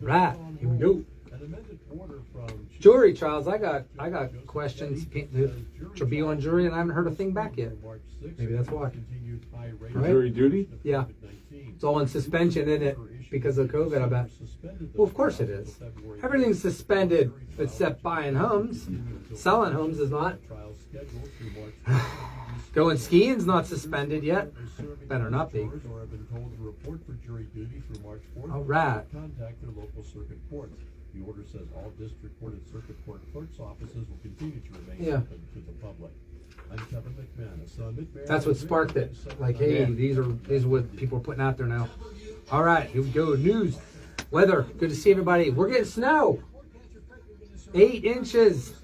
Right, here we go. Jury trials. I got questions to be on jury, and I haven't heard a thing back yet. Maybe that's why. Right? Jury duty? Yeah. It's all in suspension, isn't it? Because of COVID, I bet. Well, of course it is. Everything's suspended except buying homes. Selling homes is not. Going skiing's not suspended yet. Better not be. All right. Contact their local circuit courts. The order says all district court and circuit court clerk's offices will continue to remain open to the public. I'm Kevin McManus. That's what sparked it. Like, hey, these are what people are putting out there now. All right, here we go. News, weather. Good to see everybody. We're getting snow. 8 inches.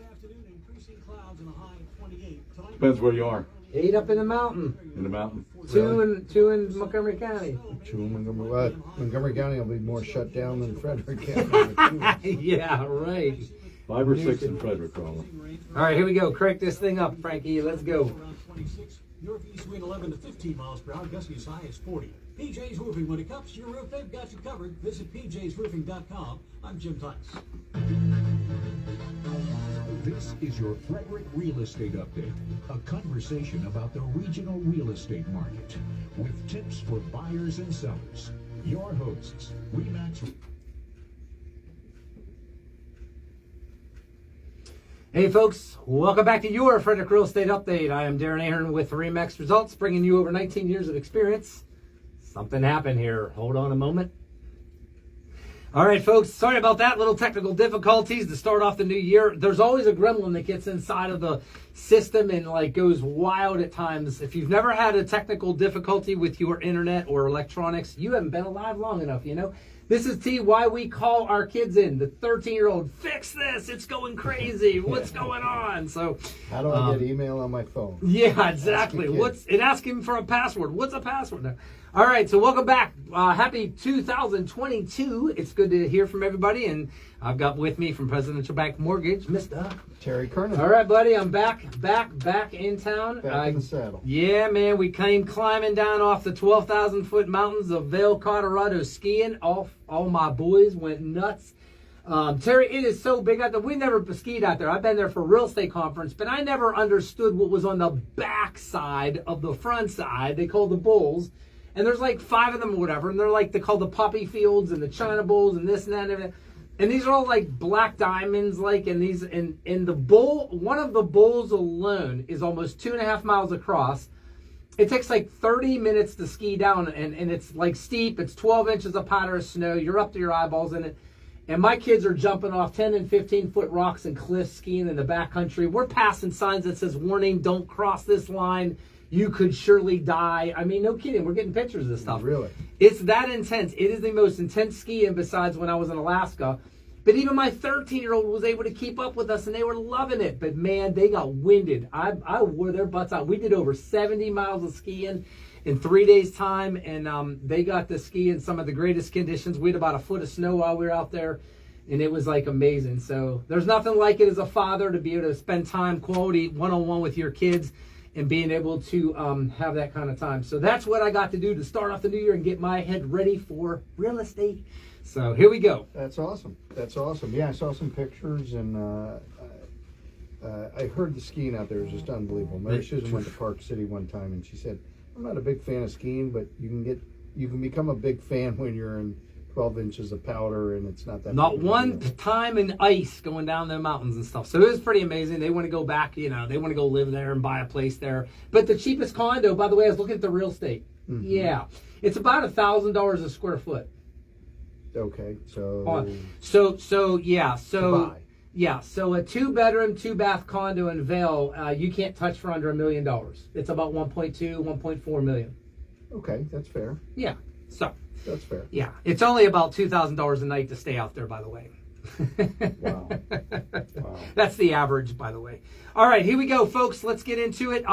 Depends where you are. 8 up in the mountain. In the mountain. Two in Montgomery County. Montgomery County will be more shut down than Frederick County. Yeah, right. 5 or 6 in Frederick, probably. All right, here we go. Crank this thing up, Frankie. Let's go. Northeast wind 11 to 15 miles per hour, gusting as high as 40. PJ's Roofing, when it comes to your roof, they've got you covered. Visit pjsroofing.com. I'm Jim Tice. This is your Frederick Real Estate Update, a conversation about the regional real estate market with tips for buyers and sellers. Your hosts, Remax. Hey folks, welcome back to your Frederick Real Estate Update. I am Darren Ahern with Remax Results, bringing you over 19 years of experience. Something happened here. Hold on a moment. All right, folks, sorry about that. Little technical difficulties to start off the new year. There's always a gremlin that gets inside of the system and like goes wild at times. If you've never had a technical difficulty with your internet or electronics, you haven't been alive long enough, you know. This is why we call our kids in. The 13-year-old, fix this. It's going crazy. What's going on? So, how do I get email on my phone? Yeah, exactly. It asking for a password. What's a password now? All right, so welcome back. Happy 2022. It's good to hear from everybody, and I've got with me from Presidential Bank Mortgage, Mr. Terry Kernan. All right, buddy, I'm back in town. Back in the saddle. Yeah, man, we came climbing down off the 12,000-foot mountains of Vail, Colorado, skiing. All my boys went nuts. Terry, it is so big out there. We never skied out there. I've been there for a real estate conference, but I never understood what was on the back side of the front side. They call the bowls. And there's like 5 of them or whatever. And they're called the poppy fields and the China bowls and this and that and everything. And these are all like black diamonds, like, and these, and the bowl, one of the bowls alone is almost 2.5 miles across. It takes like 30 minutes to ski down, and it's like steep. It's 12 inches of powder of snow. You're up to your eyeballs in it. And my kids are jumping off 10 and 15-foot rocks and cliffs skiing in the backcountry. We're passing signs that says, warning, don't cross this line. You could surely die. I mean, no kidding. We're getting pictures of this stuff. Really? It's that intense. It is the most intense skiing besides when I was in Alaska. But even my 13-year-old was able to keep up with us, and they were loving it. But, man, they got winded. I wore their butts out. We did over 70 miles of skiing in 3 days' time, and they got to ski in some of the greatest conditions. We had about a foot of snow while we were out there, and it was, like, amazing. So there's nothing like it as a father to be able to spend time, quality, one-on-one with your kids, and being able to have that kind of time. So that's what I got to do to start off the new year and get my head ready for real estate. So here we go. That's awesome. That's awesome. Yeah, I saw some pictures, and I heard the skiing out there was just unbelievable. Mary Susan went to Park City one time, and she said, I'm not a big fan of skiing, but you can become a big fan when you're in 12 inches of powder, and it's not that. Not one time in ice going down the mountains and stuff. So it was pretty amazing. They want to go back, they want to go live there and buy a place there. But the cheapest condo, by the way, I was looking at the real estate. Mm-hmm. Yeah, it's about $1,000 a square foot. Okay, so a 2-bedroom, 2-bath condo in Vail, you can't touch for under $1 million. It's about 1.4 million. Okay, that's fair. Yeah, so. That's fair. Yeah, it's only about $2,000 a night to stay out there, by the way. Wow. That's the average, by the way. All right, here we go, folks. Let's get into it.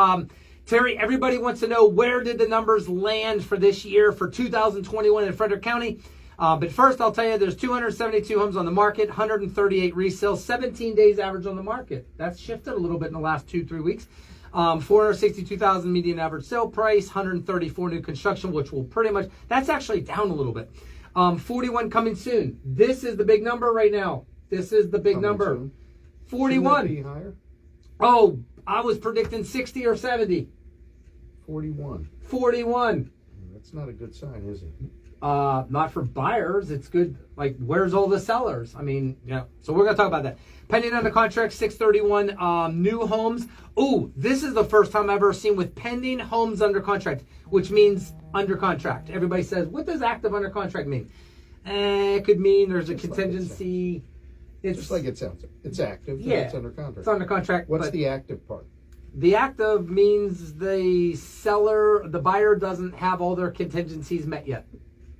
Terry, everybody wants to know, where did the numbers land for this year for 2021 in Frederick County? But first, I'll tell you, there's 272 homes on the market, 138 resales, 17 days average on the market. That's shifted a little bit in the last 2-3 weeks. 462,000 median average sale price, 134 new construction, which will pretty much, that's actually down a little bit. 41 coming soon. This is the big number right now. This is the big Coming number. soon. 41. Shouldn't that be higher? Oh, I was predicting 60 or 70. 41. 41. That's not a good sign, is it? Not for buyers. It's good. Like, where's all the sellers? I mean, yeah. So we're gonna talk about that. Pending under contract, 631. New homes. Ooh, this is the first time I've ever seen with pending homes under contract, which means under contract. Everybody says, what does active under contract mean? It could mean there's a Just like contingency. It's Just like it sounds. It's active. Yeah, It's under contract. It's under contract. What's but the active part? the active means the buyer doesn't have all their contingencies met yet.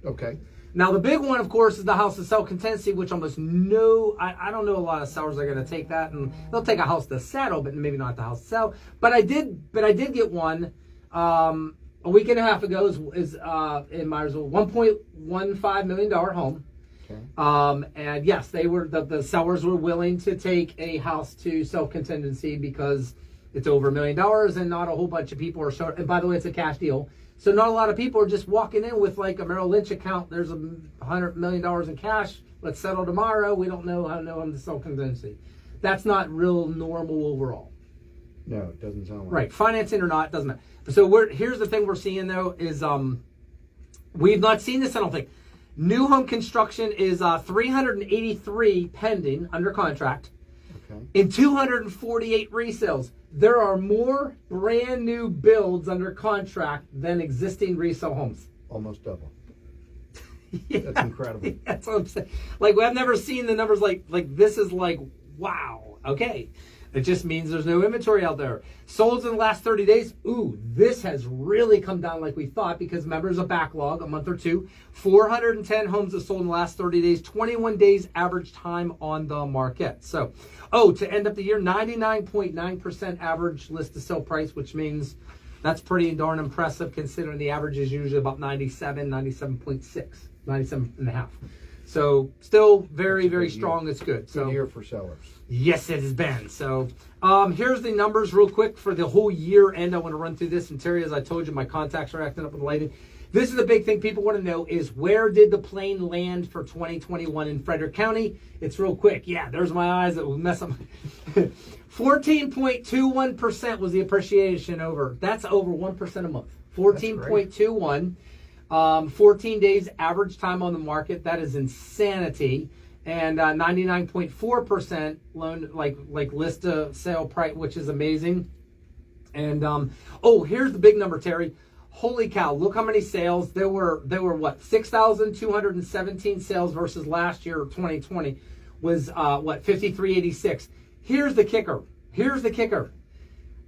Okay. Now, the big one, of course, is the house to sell contingency, which almost I don't know a lot of sellers are going to take that, and they'll take a house to settle, but maybe not the house to sell. But I did get one a week and a half ago is in Myersville, $1.15 million home. Okay. And yes, they were the sellers were willing to take a house to sell contingency because it's over $1 million, and not a whole bunch of people are short. And by the way, it's a cash deal. So not a lot of people are just walking in with like a Merrill Lynch account. There's $100 million in cash. Let's settle tomorrow. We don't know how to know them to sell contingency. That's not real normal overall. No, it doesn't sound like Right. Financing or not, doesn't matter. So here's the thing we're seeing though is we've not seen this, I don't think. New home construction is 383 pending under contract. Okay. In 248 resales. There are more brand new builds under contract than existing resale homes. Almost double. Yeah, That's incredible. That's what I'm saying. Like, I've never seen the numbers like this is like, wow. Okay. It just means there's no inventory out there. Sold in the last 30 days. Ooh, this has really come down like we thought because remember, there's a backlog, a month or two. 410 homes have sold in the last 30 days, 21 days average time on the market. So, to end up the year, 99.9% average list to sell price, which means that's pretty darn impressive considering the average is usually about 97, 97.6, 97.5. So still very, very strong. It's good. Good year for sellers. Yes, it has been. So here's the numbers real quick for the whole year end. I want to run through this. And Terry, as I told you, my contacts are acting up with lighting. This is the big thing people want to know is where did the plane land for 2021 in Frederick County? It's real quick. Yeah, there's my eyes that will mess up. 14.21% was the appreciation over. That's over 1% a month. 14.21. 14 days average time on the market. That is insanity. And 99.4% loan like list to sale price, which is amazing. And here's the big number, Terry. Holy cow! Look how many sales there were. What 6,217 sales versus last year 2020 was 5,386. Here's the kicker.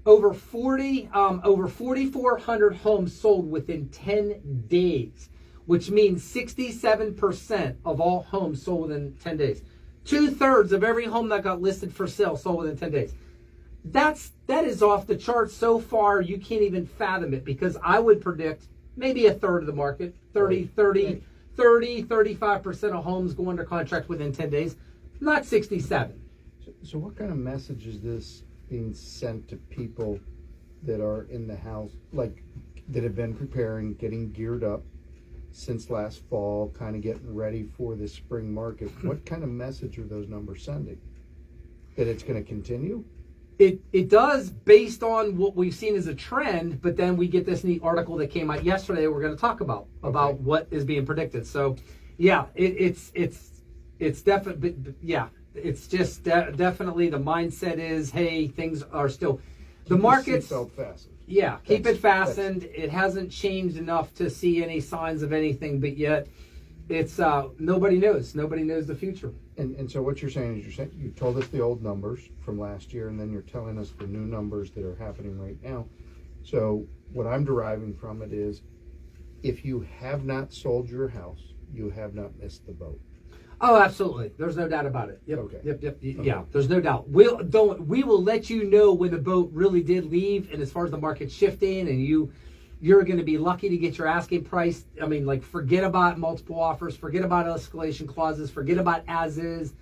Over 4,400 homes sold within 10 days, which means 67% of all homes sold within 10 days. 2/3 of every home that got listed for sale sold within 10 days. That is off the charts so far you can't even fathom it, because I would predict maybe a third of the market, 35% of homes go under contract within 10 days, not 67. So what kind of message is this being sent to people that are in the house, like that have been preparing, getting geared up since last fall, kind of getting ready for the spring market? What kind of message are those numbers sending? That it's going to continue? It does, based on what we've seen as a trend, but then we get this neat article that came out yesterday we're going to talk about what is being predicted. So, yeah, it's definitely, yeah, it's just definitely the mindset is, hey, things are still, the market's, fastened. Yeah, keep it fastened. It hasn't changed enough to see any signs of anything, but yet it's nobody knows. Nobody knows the future. And so what you're saying is you told us the old numbers from last year, and then you're telling us the new numbers that are happening right now. So what I'm deriving from it is, if you have not sold your house, you have not missed the boat. Oh, absolutely. There's no doubt about it. Yep. Okay. Yep. Okay. Yeah. There's no doubt. We will let you know when the boat really did leave, and as far as the market shifting, and you're going to be lucky to get your asking price. I mean, like, forget about multiple offers, forget about escalation clauses, forget about as is.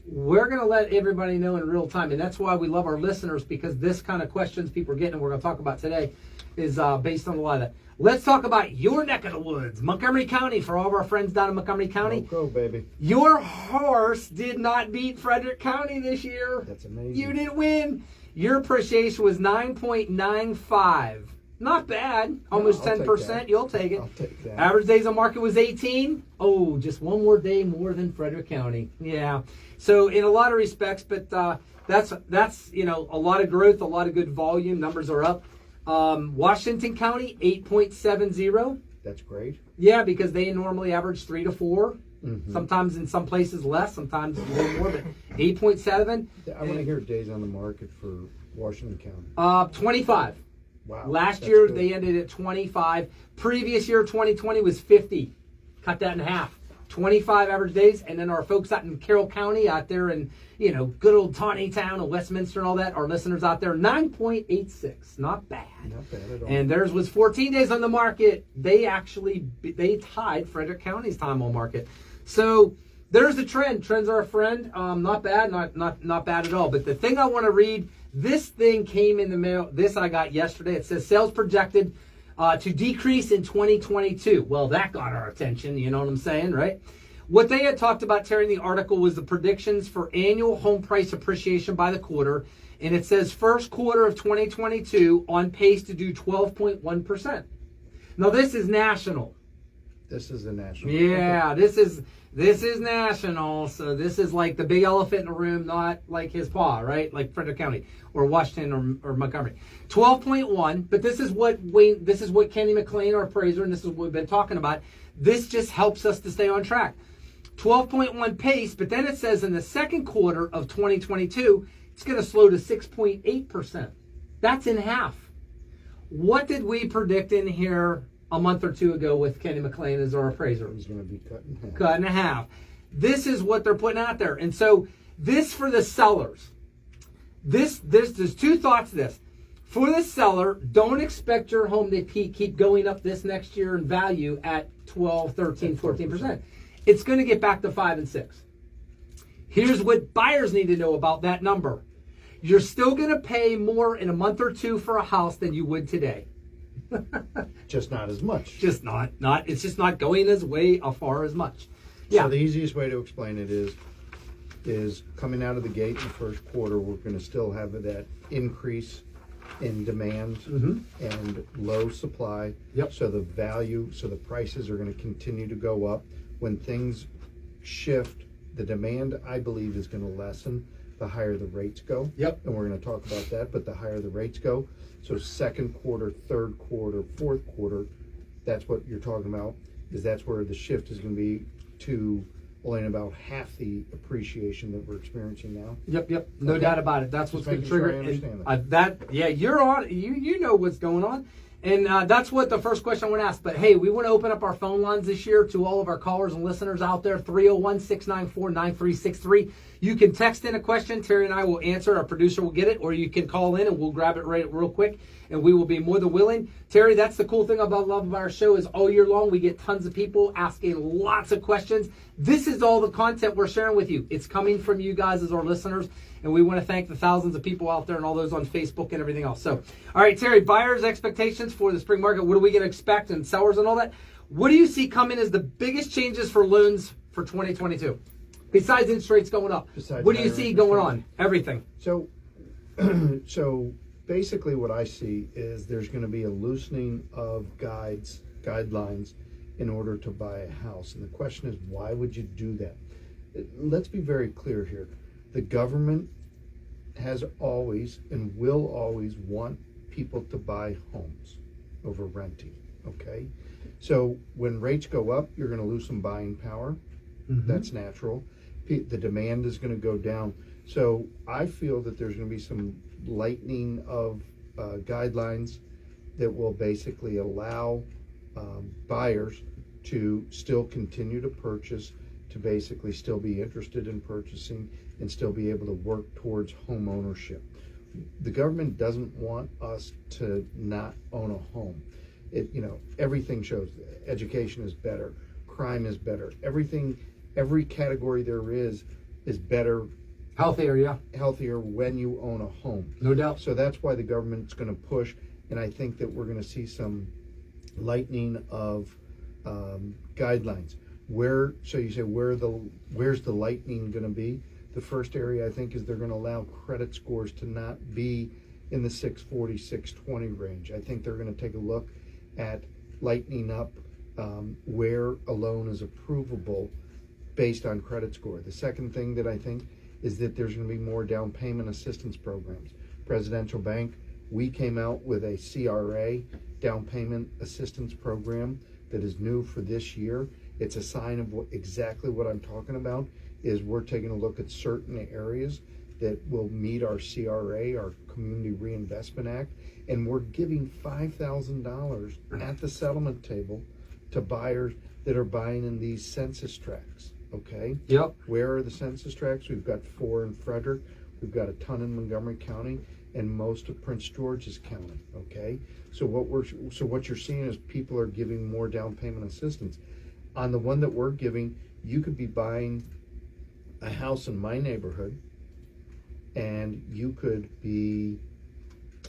We're going to let everybody know in real time, and that's why we love our listeners, because this kind of questions people are getting, and we're going to talk about today. is based on a lot of that. Let's talk about your neck of the woods, Montgomery County, for all of our friends down in Montgomery County. Go, baby. Your horse did not beat Frederick County this year. That's amazing. You didn't win. Your appreciation was 9.95. Not bad. Almost I'll take 10%. that. You'll take it. I'll take that. Average days on market was 18. Oh, just one more day more than Frederick County. Yeah. So in a lot of respects, but that's a lot of growth, a lot of good volume. Numbers are up. Washington County 8.70. That's great. Yeah, because they normally average 3 to 4. Mm-hmm. Sometimes in some places less, sometimes a little more, but 8.7. I want to hear days on the market for Washington County. 25. Wow. Last that's year good. they ended at 25. Previous year 2020 was 50. Cut that in half. 25 average days, and then our folks out in Carroll County, out there in good old Tawny Town and Westminster and all that, our listeners out there, 9.86. Not bad. Not bad at all. And theirs was 14 days on the market. They tied Frederick County's time on market. So there's the trend. Trends are a friend. Not bad, not bad at all. But the thing I want to read, this thing came in the mail. This I got yesterday. It says sales projected to decrease in 2022. Well, that got our attention. You know what I'm saying, right? What they had talked about, Terry, in the article was the predictions for annual home price appreciation by the quarter. And it says first quarter of 2022 on pace to do 12.1%. Now, this is national. This is a national. Yeah, this is national. So this is like the big elephant in the room, not like his paw, right? Like Frederick County or Washington or Montgomery. 12.1, but this is what Kenny McLean, our appraiser, and this is what we've been talking about. This just helps us to stay on track. 12.1 pace, but then it says in the second quarter of 2022, it's going to slow to 6.8%. That's in half. What did we predict in here a month or two ago with Kenny McLean as our appraiser? He's going to be cut in half. Cut in half. This is what they're putting out there. And so this for the sellers. There's two thoughts to this. For the seller, don't expect your home to keep going up this next year in value at 12, 13, 14%. It's going to get back to 5 and 6. Here's what buyers need to know about that number. You're still going to pay more in a month or two for a house than you would today. Just not as much. Just not. It's just not going as far as much. Yeah. So the easiest way to explain it is coming out of the gate in the first quarter, we're going to still have that increase in demand and low supply. Yep. So the prices are going to continue to go up. When things shift, the demand, I believe, is going to lessen the higher the rates go. Yep. And we're going to talk about that, but the higher the rates go. So second quarter, third quarter, fourth quarter, that's what you're talking about, that's where the shift is going to be to only about half the appreciation that we're experiencing now. Yep. No doubt about it. That's what's going to making sure trigger I it. understand Yeah, you're on. You know what's going on. And that's what the first question I want to ask. But, hey, we want to open up our phone lines this year to all of our callers and listeners out there, 301-694-9363. You can text in a question. Terry and I will answer it. Our producer will get it. Or you can call in and we'll grab it real quick. And we will be more than willing. Terry, that's the cool thing about love of our show is all year long we get tons of people asking lots of questions. This is all the content we're sharing with you. It's coming from you guys as our listeners. And we want to thank the thousands of people out there and all those on Facebook and everything else. So, all right, Terry, buyers' expectations for the spring market. What are we going to expect and sellers and all that? What do you see coming as the biggest changes for loans for 2022? Besides interest rates going up. What do you see going on? Everything. So basically what I see is there's going to be a loosening of guidelines in order to buy a house. And the question is, why would you do that? Let's be very clear here. The government has always and will always want people to buy homes over renting, okay? So when rates go up, you're going to lose some buying power. That's natural. The demand is going to go down. So I feel that there's going to be some lightening of guidelines that will basically allow buyers to still continue to purchase, to basically still be interested in purchasing and still be able to work towards home ownership. The government doesn't want us to not own a home. Everything shows education is better, crime is better, every category there is better, Healthier, yeah. healthier when you own a home. No doubt. So that's why the government's going to push, and I think that we're going to see some lightening of guidelines. So you say where's the lightning going to be? The first area I think is they're going to allow credit scores to not be in the 640, 620 range. I think they're going to take a look at lightening up where a loan is approvable based on credit score. The second thing that I think is that there's going to be more down payment assistance programs. Presidential Bank, we came out with a CRA down payment assistance program that is new for this year. It's a sign of exactly what I'm talking about, is we're taking a look at certain areas that will meet our CRA, our Community Reinvestment Act, and we're giving $5,000 at the settlement table to buyers that are buying in these census tracts, okay? Yep. Where are the census tracts? We've got 4 in Frederick, we've got a ton in Montgomery County, and most of Prince George's County, okay? So what you're seeing is people are giving more down payment assistance. On the one that we're giving, you could be buying a house in my neighborhood, and you could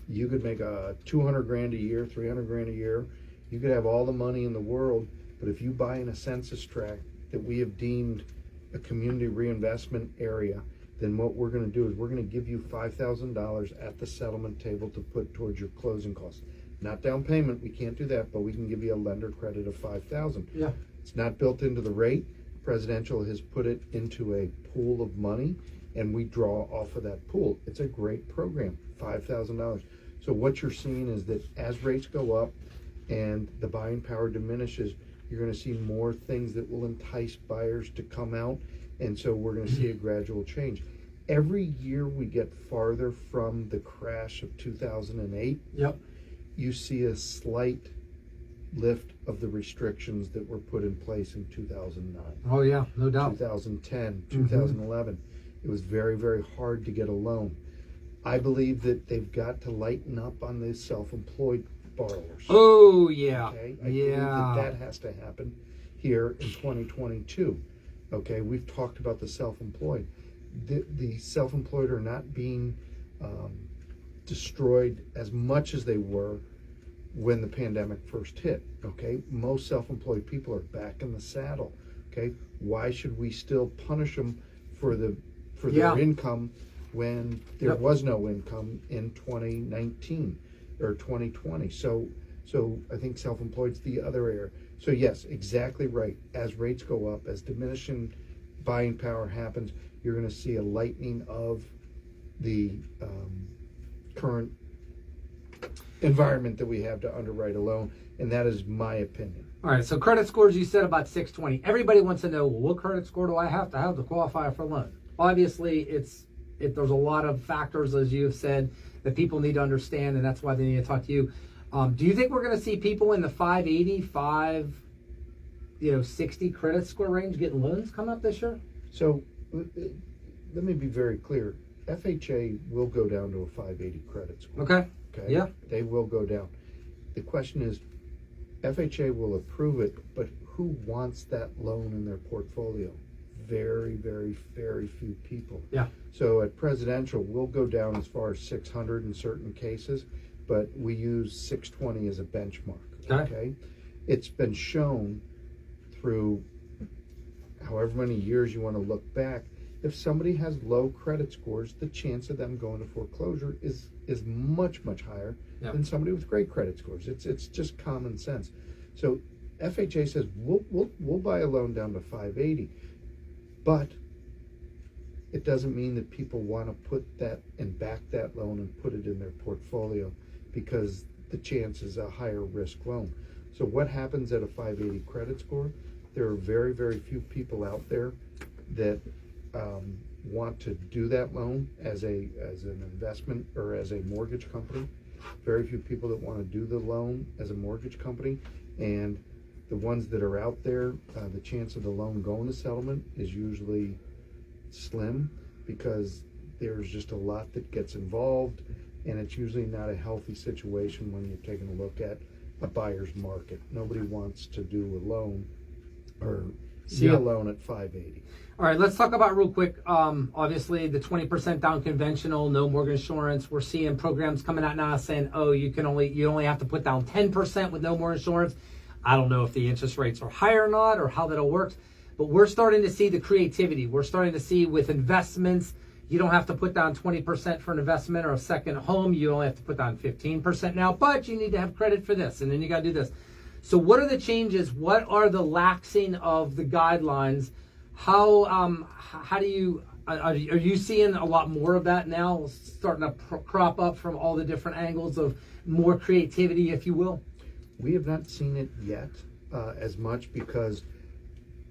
make a 200 grand a year, 300 grand a year. You could have all the money in the world, but if you buy in a census tract that we have deemed a community reinvestment area, then what we're going to do is we're going to give you $5,000 at the settlement table to put towards your closing costs. Not down payment, we can't do that, but we can give you a lender credit of $5,000. Yeah. It's not built into the rate. Presidential has put it into a pool of money, and we draw off of that pool. It's a great program, $5,000. So what you're seeing is that as rates go up and the buying power diminishes, you're going to see more things that will entice buyers to come out, and so we're going to see a gradual change. Every year we get farther from the crash of 2008, Yep. you see a slight lift of the restrictions that were put in place in 2009. Oh yeah, no doubt. 2010, 2011. It was very, very hard to get a loan. I believe that they've got to lighten up on the self-employed borrowers. Oh yeah. Okay? I believe Yeah. that has to happen here in 2022. Okay, we've talked about the self-employed. The self-employed are not being destroyed as much as they were when the pandemic first hit. Okay, most self-employed people are back in the saddle. Okay, why should we still punish them for their income when there was no income in 2019 or 2020? So I think self-employed's the other area. So yes, exactly right. As rates go up, as diminishing buying power happens, you're going to see a lightening of the current environment that we have to underwrite a loan, and that is my opinion. All right, so credit scores, you said about 620. Everybody wants to know, well, what credit score do I have to qualify for a loan? Obviously, there's a lot of factors, as you have said, that people need to understand, and that's why they need to talk to you. Do you think we're going to see people in the 580, 60 credit score range getting loans come up this year? So let me be very clear. FHA will go down to a 580 credit score. Okay. Yeah. They will go down. The question is, FHA will approve it, but who wants that loan in their portfolio? Very, very, very few people. Yeah. So at Presidential, we'll go down as far as 600 in certain cases, but we use 620 as a benchmark. Okay. It's been shown through however many years you want to look back, if somebody has low credit scores, the chance of them going to foreclosure is much, much higher than somebody with great credit scores. It's just common sense. So FHA says we'll buy a loan down to 580, but it doesn't mean that people want to put that and back that loan and put it in their portfolio, because the chance is a higher risk loan. So what happens at a 580 credit score? There are very, very few people out there that want to do that loan as an investment or as a mortgage company. Very few people that want to do the loan as a mortgage company, and the ones that are out there, the chance of the loan going to settlement is usually slim, because there's just a lot that gets involved, and it's usually not a healthy situation when you're taking a look at a buyer's market. Nobody wants to do a loan or C Yeah. alone at 580. All right, let's talk about real quick. Obviously, the 20% down conventional, no mortgage insurance. We're seeing programs coming out now saying, oh, you only have to put down 10% with no mortgage insurance. I don't know if the interest rates are higher or not, or how that'll work, but we're starting to see the creativity. We're starting to see with investments, you don't have to put down 20% for an investment or a second home. You only have to put down 15% now, but you need to have credit for this, and then you got to do this. So what are the changes? What are the laxing of the guidelines? How do you are you seeing a lot more of that now starting to crop up from all the different angles of more creativity, if you will? We have not seen it yet as much because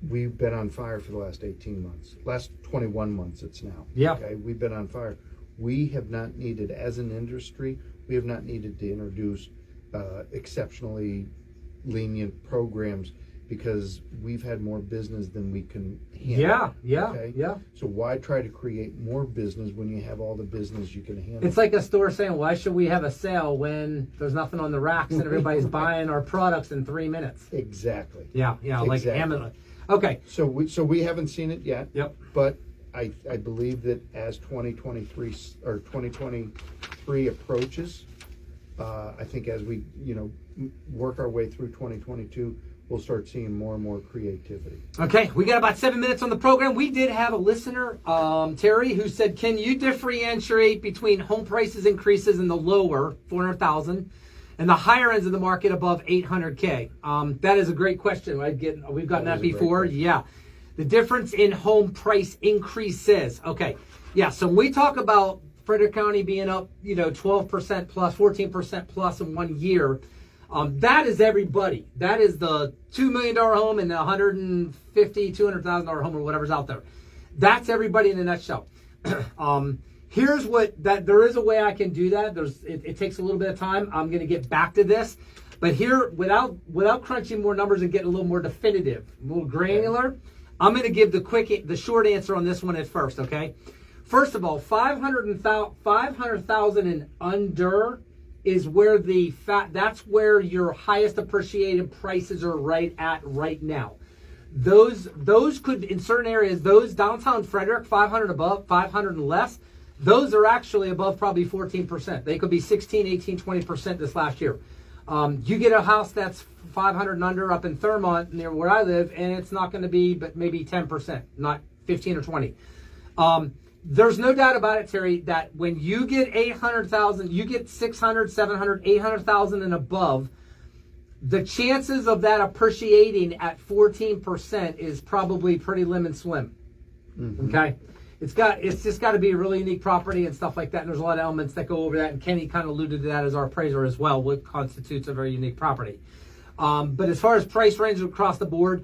we've been on fire for the last 18 months. Last 21 months it's now. Yeah. Okay, we've been on fire. We have not needed, as an industry, we have not needed to introduce exceptionally lenient programs because we've had more business than we can handle. Yeah. So why try to create more business when you have all the business you can handle? It's like a store saying, why should we have a sale when there's nothing on the racks and everybody's buying our products in 3 minutes? Exactly. Yeah, like Exactly. Amazon. Okay. So we haven't seen it yet. Yep. But I believe that as 2023 or 2023 approaches, I think as we work our way through 2022, we'll start seeing more and more creativity. Okay, we got about 7 minutes on the program. We did have a listener, Terry, who said, can you differentiate between home prices increases in the lower 400,000 and the higher ends of the market above 800K? That is a great question. We've gotten that before. Yeah. The difference in home price increases. Okay. Yeah. So when we talk about Frederick County being up, 12% plus, 14% plus in 1 year, that is everybody. That is the $2 million home and the $150,000, $200,000 home or whatever's out there. That's everybody in a nutshell. Here's there is a way I can do that. It takes a little bit of time. I'm going to get back to this, but here, without crunching more numbers and getting a little more definitive, a little granular, I'm going to give the short answer on this one at first. Okay. First of all, 500,000 and under is where that's where your highest appreciated prices are right now. Those could, in certain areas, those downtown Frederick, 500 above, 500 and less, those are actually above probably 14%. They could be 16, 18, 20% this last year. You get a house that's 500 and under up in Thurmont near where I live, and it's not going to be but maybe 10%, not 15 or 20. There's no doubt about it, Terry, that when you get 800,000, you get 600, 700, 800,000 and above, the chances of that appreciating at 14% is probably pretty lemon slim. Mm-hmm. Okay? It's just got to be a really unique property and stuff like that, and there's a lot of elements that go over that, and Kenny kind of alluded to that as our appraiser as well, what constitutes a very unique property. But as far as price range across the board,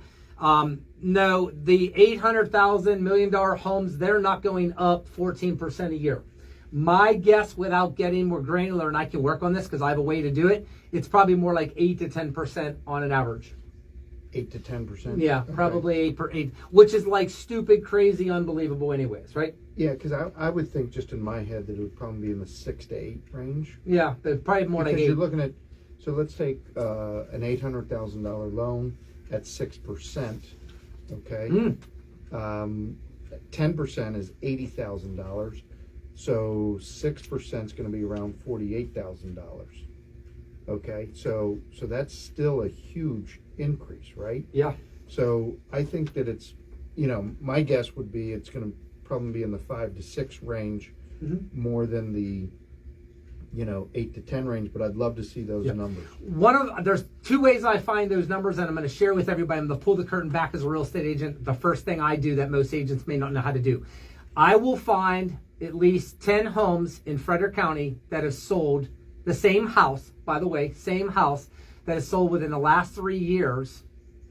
no, the $800,000 $1 million homes, they're not going up 14% a year. My guess, without getting more granular, and I can work on this because I have a way to do it, it's probably more like 8 to 10% on an average. 8 to 10%? Yeah, okay. Probably 8 per 8, which is like stupid, crazy, unbelievable anyways, right? Yeah, because I would think just in my head that it would probably be in the 6 to 8 range. Yeah, but probably more because like 8. You're looking at, so let's take an $800,000 loan at 6%. Okay. 10% is $80,000. So 6% is going to be around $48,000. Okay. So that's still a huge increase, right? Yeah. So I think that it's, my guess would be it's going to probably be in the 5 to 6 range, more than the 8 to 10 range, but I'd love to see those numbers. There's 2 ways I find those numbers, and I'm going to share with everybody. I'm going to pull the curtain back as a real estate agent. The first thing I do that most agents may not know how to do, I will find at least 10 homes in Frederick County that have sold the same house, by the way, same house that has sold within the last 3 years,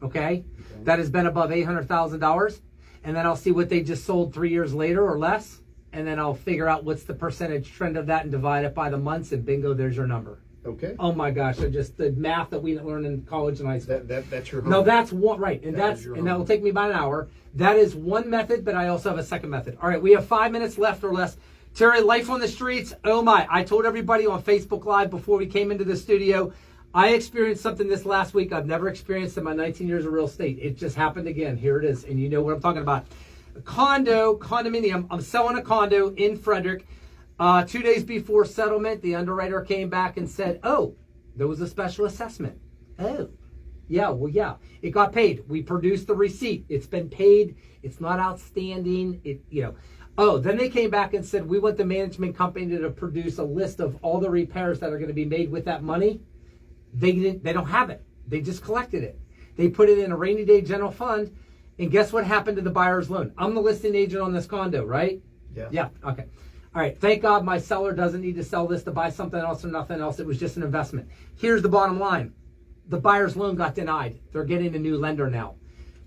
okay? That has been above $800,000, and then I'll see what they just sold 3 years later or less. And then I'll figure out what's the percentage trend of that and divide it by the months, and bingo, there's your number. Okay. Oh my gosh, just the math that we learn in college and high school. That's your home. No, that's one, right. And that will take me about an hour. That is one method, but I also have a second method. All right, we have 5 minutes left or less. Terry, life on the streets. Oh my, I told everybody on Facebook Live before we came into the studio, I experienced something this last week I've never experienced in my 19 years of real estate. It just happened again. Here it is. And you know what I'm talking about. A condominium. I'm selling a condo in Frederick. 2 days before settlement, the underwriter came back and said, oh, there was a special assessment. Oh, yeah, well, yeah. It got paid. We produced the receipt. It's been paid. It's not outstanding. Oh, then they came back and said, we want the management company to produce a list of all the repairs that are going to be made with that money. They don't have it. They just collected it. They put it in a rainy day general fund. And guess what happened to the buyer's loan? I'm the listing agent on this condo, right? Yeah. Yeah. Okay. All right. Thank God my seller doesn't need to sell this to buy something else or nothing else. It was just an investment. Here's the bottom line. The buyer's loan got denied. They're getting a new lender now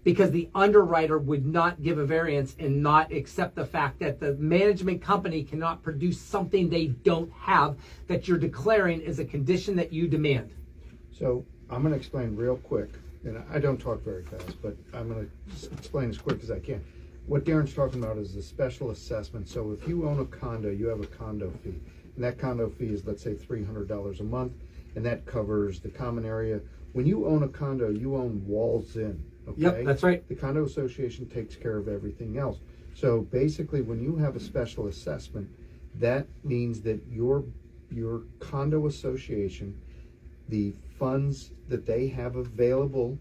because the underwriter would not give a variance and not accept the fact that the management company cannot produce something they don't have that you're declaring as a condition that you demand. So I'm going to explain real quick, and I don't talk very fast, but I'm going to explain as quick as I can. What Darren's talking about is the special assessment. So if you own a condo, you have a condo fee. And that condo fee is, let's say, $300 a month, and that covers the common area. When you own a condo, you own walls in, okay? Yep, that's right. The condo association takes care of everything else. So basically, when you have a special assessment, that means that your condo association, the funds that they have available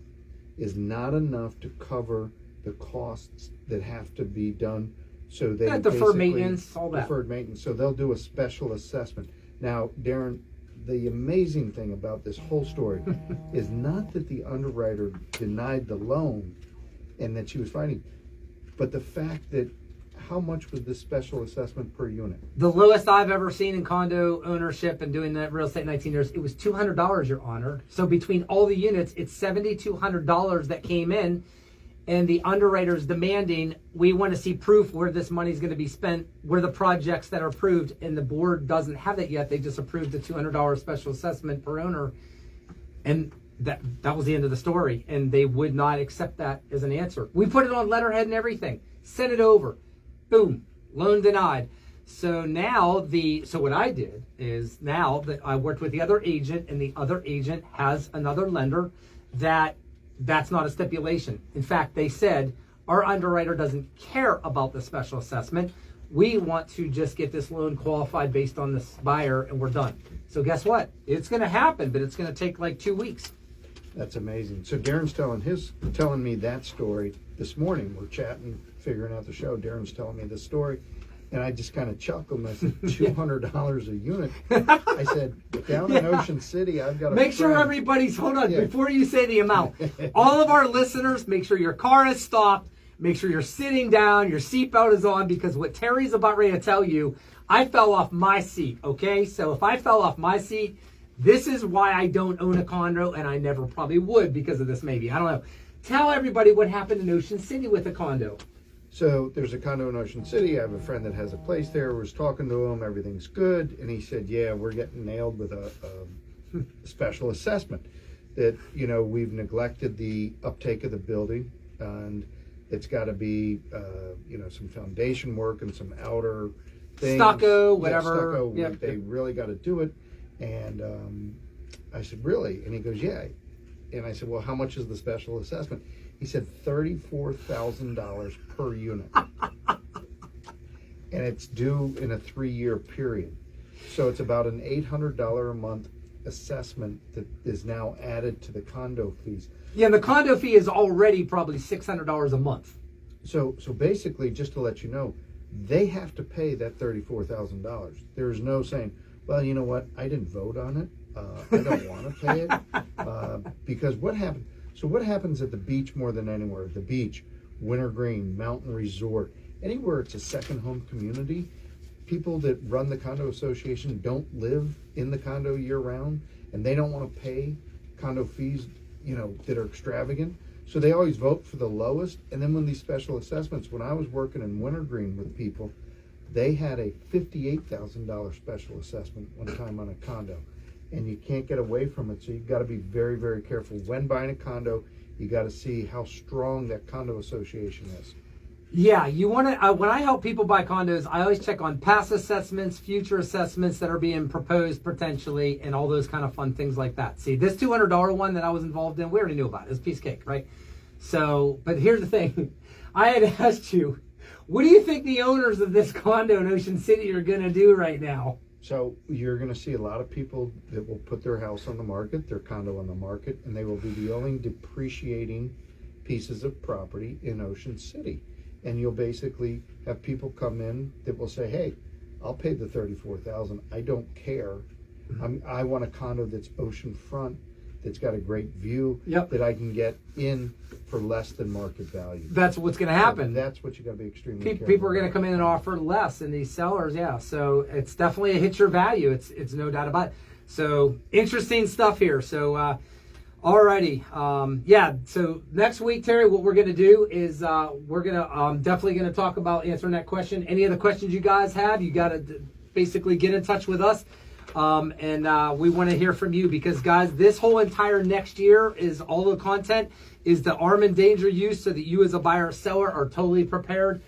is not enough to cover the costs that have to be done. So they deferred maintenance, all that. Deferred maintenance. So they'll do a special assessment. Now, Darren, the amazing thing about this whole story is not that the underwriter denied the loan and that she was fighting, but the fact that how much was this special assessment per unit? The lowest I've ever seen in condo ownership and doing that real estate 19 years, it was $200, Your Honor. So between all the units, it's $7,200 that came in, and the underwriter's demanding, we want to see proof where this money is going to be spent, where the projects that are approved, and the board doesn't have that yet. They just approved the $200 special assessment per owner, and that was the end of the story, and they would not accept that as an answer. We put it on letterhead and everything, sent it over. Boom, loan denied. So now so what I did is now that I worked with the other agent, and the other agent has another lender that's not a stipulation. In fact, they said our underwriter doesn't care about the special assessment. We want to just get this loan qualified based on this buyer, and we're done. So guess what? It's going to happen, but it's going to take like 2 weeks. That's amazing. So Darren's telling me that story this morning. We're chatting, figuring out the show. Darren's telling me this story, and I just kind of chuckled. And I said, $200 a unit. I said, down in Ocean City, I've got a Make sure friend. everybody's, hold on, Yeah. before you say the amount. All of our listeners, make sure your car is stopped. Make sure you're sitting down, your seatbelt is on, because what Terry's about ready to tell you, I fell off my seat, okay? So if I fell off my seat, this is why I don't own a condo, and I never probably would because of this maybe. I don't know. Tell everybody what happened in Ocean City with the condo. So there's a condo in Ocean City. I have a friend that has a place there. Was talking to him. Everything's good. And he said, yeah, we're getting nailed with a special assessment. That, we've neglected the uptake of the building. And it's got to be, some foundation work and some outer things. Stucco, Yeah, whatever. stucco. Yep. They really got to do it. And I said, really? And he goes, yeah. And I said, well, how much is the special assessment? He said $34,000 per unit. And it's due in a 3-year period. So it's about an $800 a month assessment that is now added to the condo fees. Yeah, and the condo fee is already probably $600 a month. So basically, just to let you know, they have to pay that $34,000. There's no saying, well, you know what? I didn't vote on it. I don't want to pay it. Because what happened? So what happens at the beach more than anywhere? The beach, Wintergreen, Mountain Resort, anywhere it's a second home community, people that run the condo association don't live in the condo year round, and they don't want to pay condo fees, that are extravagant. So they always vote for the lowest. And then when these special assessments, when I was working in Wintergreen with people, they had a $58,000 special assessment one time on a condo. And you can't get away from it. So you've got to be very, very careful. When buying a condo, you got to see how strong that condo association is. Yeah, you want to. When I help people buy condos, I always check on past assessments, future assessments that are being proposed potentially, and all those kind of fun things like that. See, this $200 one that I was involved in, we already knew about it. It was a piece of cake, right? So, but here's the thing. I had asked you, what do you think the owners of this condo in Ocean City are going to do right now? So you're going to see a lot of people that will put their house on the market, their condo on the market, and they will be the only depreciating pieces of property in Ocean City. And you'll basically have people come in that will say, hey, I'll pay the $34,000. I don't care. I want a condo that's oceanfront, that's got a great view, that I can get in for less than market value. That's what's going to happen. So that's what you got to be extremely careful. People are going to come in and offer less, and these sellers, So it's definitely a hit your value. It's no doubt about it. So interesting stuff here. So alrighty, So next week, Terry, what we're going to do is we're going to definitely going to talk about answering that question. Any other questions you guys have, you got to basically get in touch with us. And we want to hear from you because, guys, this whole entire next year is all the content is the arm and danger use so that you as a buyer or seller are totally prepared.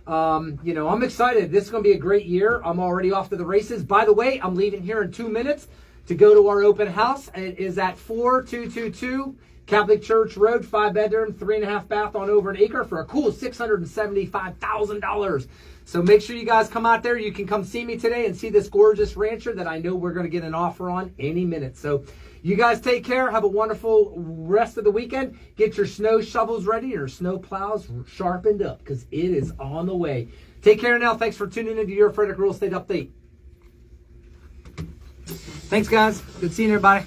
I'm excited. This is going to be a great year. I'm already off to the races. By the way, I'm leaving here in 2 minutes to go to our open house. It is at 4222 Catholic Church Road, 5-bedroom, 3.5 bath on over an acre for a cool $675,000. So make sure you guys come out there. You can come see me today and see this gorgeous rancher that I know we're going to get an offer on any minute. So you guys take care. Have a wonderful rest of the weekend. Get your snow shovels ready, your snow plows sharpened up because it is on the way. Take care now. Thanks for tuning into your Frederick Real Estate Update. Thanks, guys. Good seeing everybody.